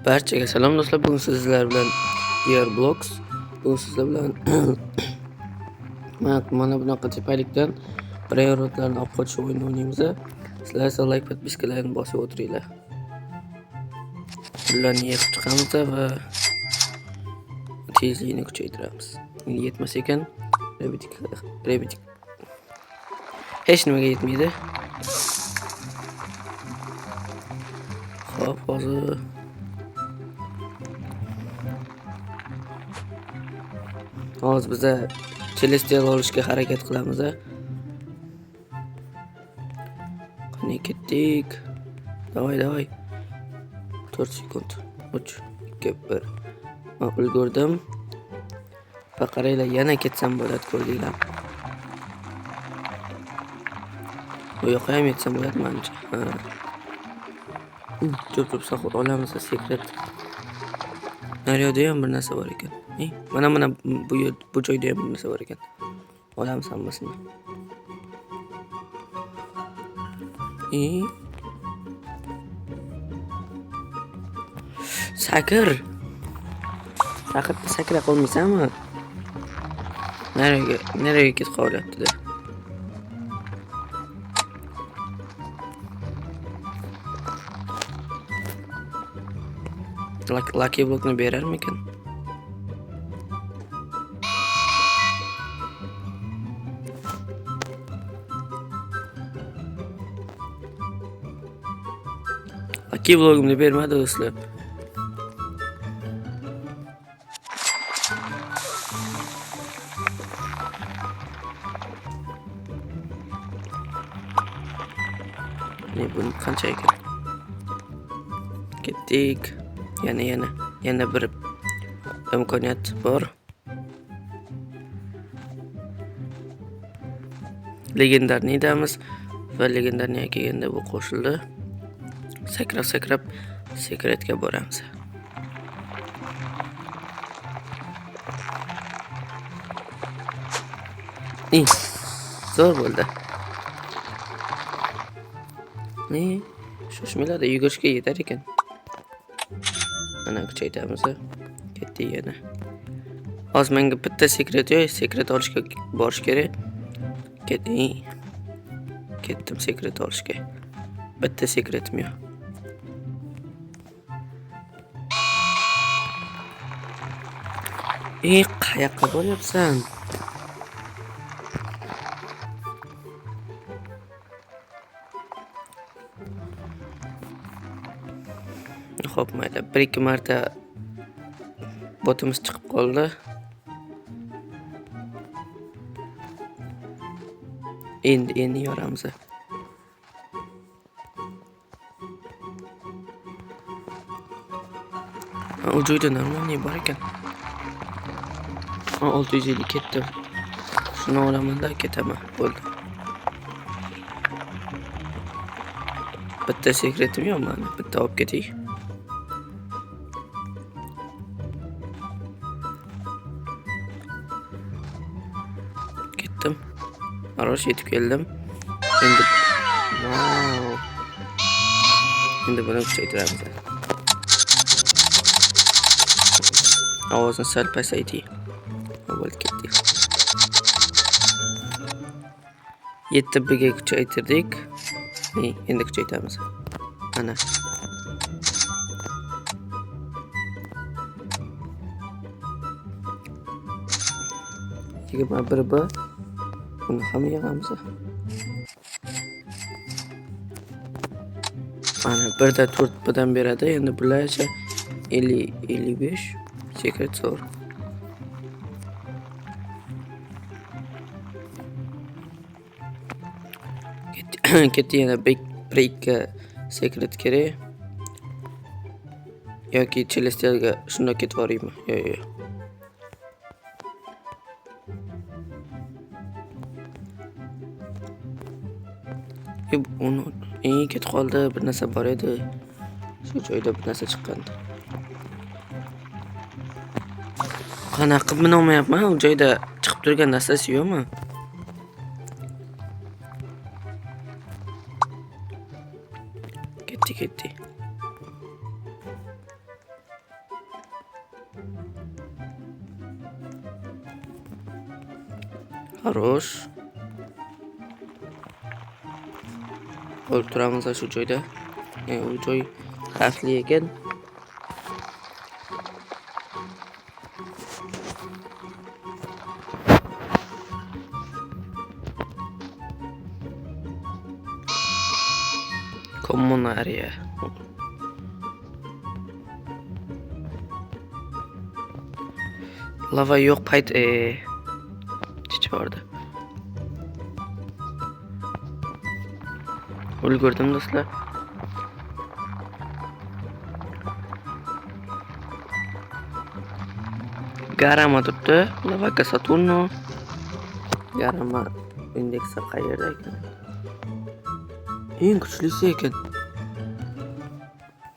Barchaga salom do'stlar. Bugun sizlar bilan Blocks. Bugun sizlar bilan mana bunaqa tepalikdan prayyorotlarni olib qochish o'yinini o'ynaymiz. Sizlar esa like podpiskalarni bosib o'tiringlar. Ularni yig'ib chiqamiz va tezlikni kuchaytiramiz. Yetmas ekan, rebitik. Hech nimaga yetmaydi. Xo'p, hozir biza Celestial olishga harakat qilamiz. Qani ketdik. Davay. 4 sekund. 3, 2, 1. Men ulgurdim. Qaranglar, yana ketsam bo'ladi, ko'rdinglar. Bu yoqqa ham yetsam bo'ladi menimcha. Ko'p saqlab olamiz sekret. Naryoqda ham bir narsa bor ekan. Mana bu joyda ham bir narsa bor ekan. Olamiz hammasini. Sakir. Sakira qolmaysanmi? Nereye ketib qolyapti-da? Lucky blockni berarmikan? Lucky blockni bermadi do'stlar. Ne bunu qancha ekan? Ketdik. Yana bir imkoniyat bor. Legendarni idamiz va legendarniga kelganda bu qo'shildi. Sakrab sekretga boramiz. Zo'r bo'ldi. Shoshmalarda yugurishga yetar ekan. Mana kuchaytiramiz. Ketdik yana. Hozir menga bitta sekret olishga borish kerak. Ketdim sekret olishga. Bitta sekretim yo'q. Qayoqqa boryapsan? Xo'p, mayli. 1-2 marta botimiz chiqib qoldi. Endi yoramiz. U joyda normalniy bor ekan. 650 ketdi. Shuni olaman-da, ketaman. Bo'ldi. Bitta sekretim yo'q meni. Bitta olib keting. Ketdim. Arosh yetib keldim. Endi buni kuchaytiramiz. Ovozni sal pasayting. Bo'ldi, ketdik. 7 ga kuchaytirdik. Endi kuchaytiramiz. Mana. Mana bir buni ham yig'amiz. Mana 1 da 4 bidan beradi. Endi bularcha 50-55 sekret zo'r. Ketdi yana break sekret kerak. Yoki Celestialga shunday ketib boraymi? Yo'q. Uni ketib qoldi. Bir narsa bor edi. Shu joyda bir narsa chiqqandi. Qanaqa qilib minolmayapman? U joyda chiqib turgan narsasi yo'qmi? Ketdi. Xo'sh. O'tiramiz shu joyda. U joy xavfli ekan. Kommunariya. Lava yo'q payt chichivordi. Ulgurdim do'stlar. Garama turibdi. Lavaga Saturno. Garama indeksi qayerda ekan? Eng kuchlisi ekan.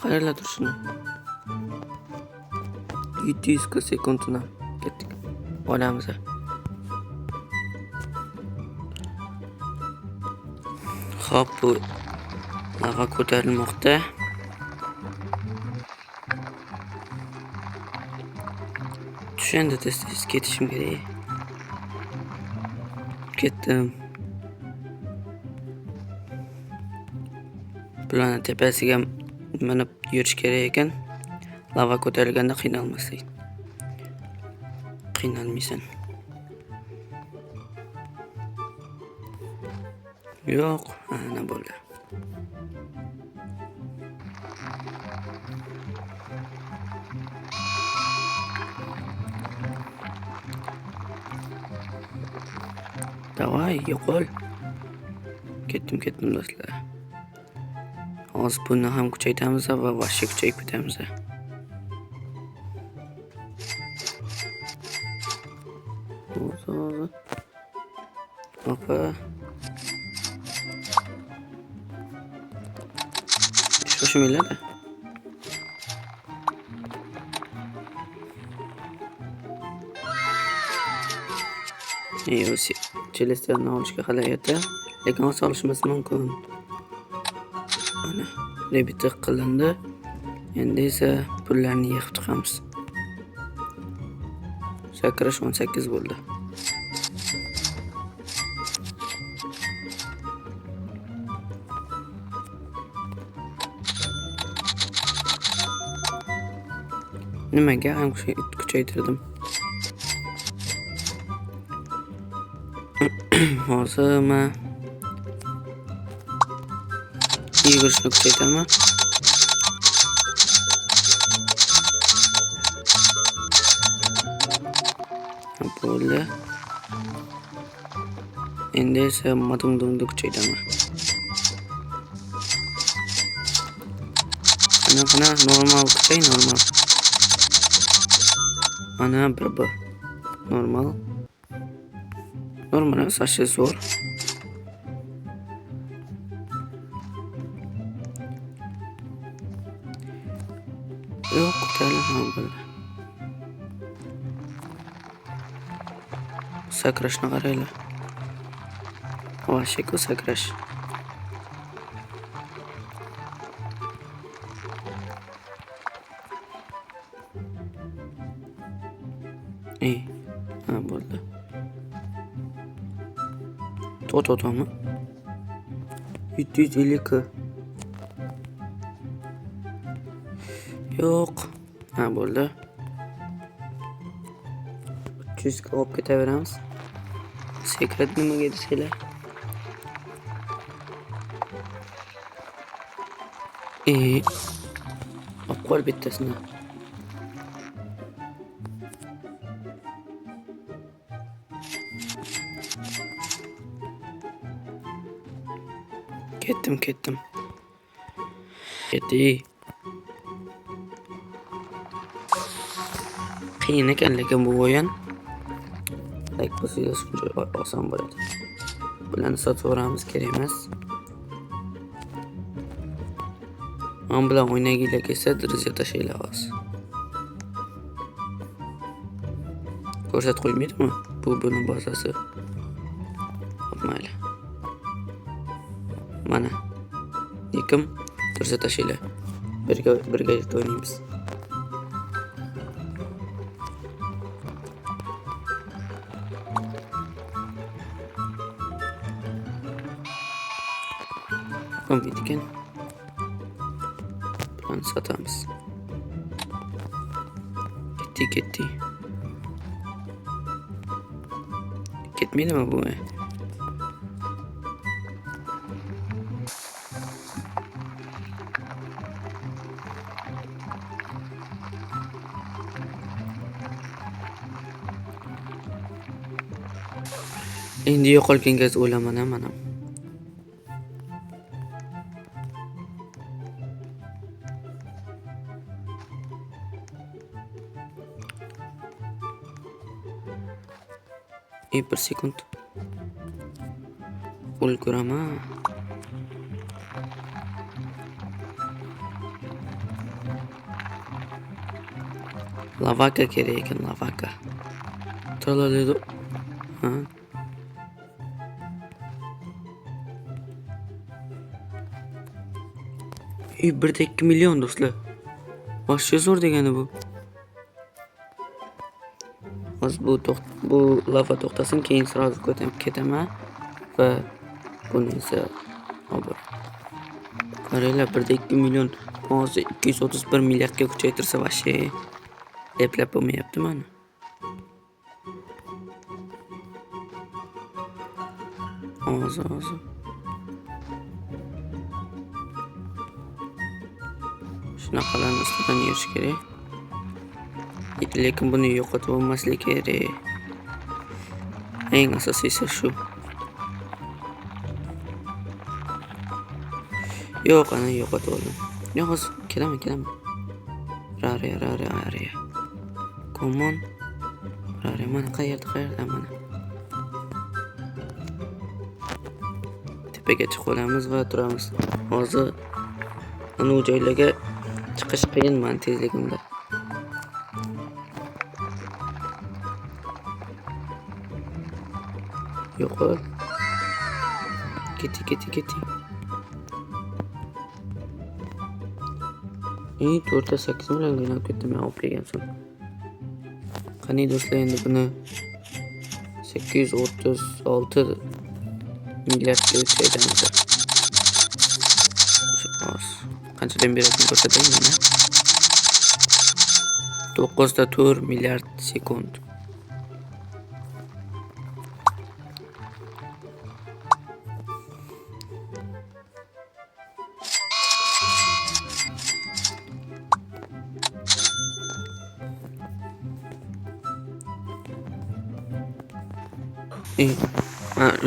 Qayerda turishini? 700 sekundni ketdik. Olamiz. Xo'p, bu lava ko'tarilmoqda. Tushanda tez ketishim kerak. Ketdim. Bularning tepasiga minib yurish kerak ekan. Lava ko'tarilganda qiynalmaslik. Qiynalmaysan. Yo'q, ana bo'ldi. Davay, yo'qol. Ketdim do'stlar. Hozir buni ham kuchaytiramiz va vashcha kuchayib ketamiz. Opa. Shoshimanglar. Celestialni olishga qalayapti, lekin hozir olishimiz mumkin. Mana, debit qilindi. Endi esa pullarni yig'ib chiqamiz. Sakrash 18 bo'ldi. Nimaga ham kuchaytirdim? Hozir men yugurishni kuchaytiraman. Bo'ldi. Endi esa madumdumni kuchaytiraman. Qana normal kuchay, normal. Mana bir normal. Normal saçı zo'r. Yo'q, ko'tarilmay bo'ldi. Sakrashni qaranglar. Vashku sakrash. Ha bo'ldi. To'to'mi? 750. Yo'q. Ha bo'ldi. 300 ga olib ketaveramiz. Sekret nimaga desanglar? Olib qo'y bittasini. Ketdim. Ketdi. Qiyin ekan lekin bu o'yin. Like bossangiz shuncha oson bo'ladi. Bularni sotaveramiz, kerak emas. Men bilan o'ynaginglar kelsa, diriza tashlaylar hozir. Ko'rsatib qo'ymaydimi? Bu buni bazasi. Mayli. Mana. Yikim diriza tashlaylar. Birga o'ynaymiz. Bo'lmaydi ekan. Buni sotamiz. Ketdi. Ketmaydimi bu? Endi yo'qolgan gaz o'laman mana. Bir sekund. Ulguraman. Lavaka kerak ekan, lavaka. To'ladi. Ha. Birda 2 million do'stlar. Boshqa zo'r degani bu. Hozir bu lava to'xtasin, keyin sразу ketaman va buni esa olib. Qaranglar, birda 2 million, hozir 231 milliardga kuchaytirsa vashi eplab bo'lmayapti mana. Hozir. Shunaqalarni ustidan yurish kerak. Lekin buni yo'qotib olmaslik kerak. Eng asosiysi shu. Yo'q, ana yo'qotib oldim. Hozir kelaman. Rare. Come on. Rare mana qayerda mana. Tepaga chiqib olamiz va turamiz. Hozir ana u joylarga chiqish qiyin men tezligimda. Yo'qol. Ketdi. 4.8 million o'ynab ketdim men olib kelgansan. Qani do'stlar, endi buni 836 milliardga o'tkazamiz. Qanchadan berasini ko'rsataymi mana. 9.4 milliard sekund.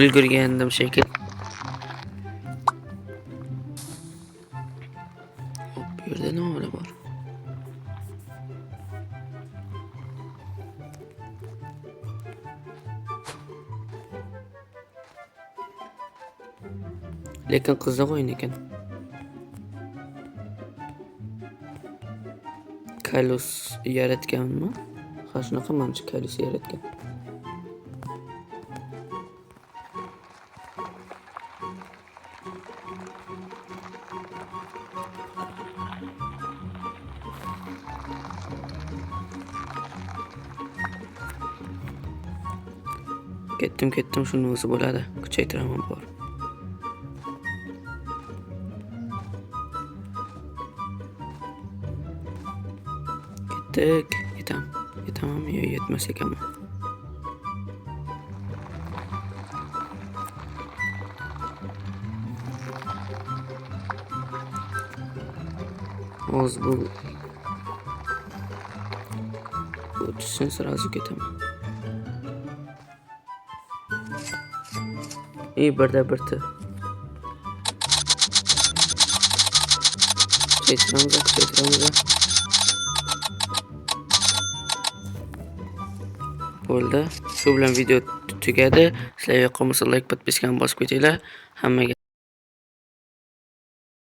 Ulgurgandim shekil. Bu yerda nima bor? Lekin qiziq o'yin ekan. Kalus yaratganmi? Ha, shunaqa manchi Kalus yaratgan. Ketdim, shuni o'zi bo'ladi. Kuchaytiraman bor. Yetaman, yo yetmas ekanman. Hozir bu tushsin, sразу ketaman. Birda birti. Kuchaytiramiz. Bo'ldi. Shu bilan video tugadi. Sizlarga yoqqan bo'lsa like, podpiskani bosib ketinglar. Hammaga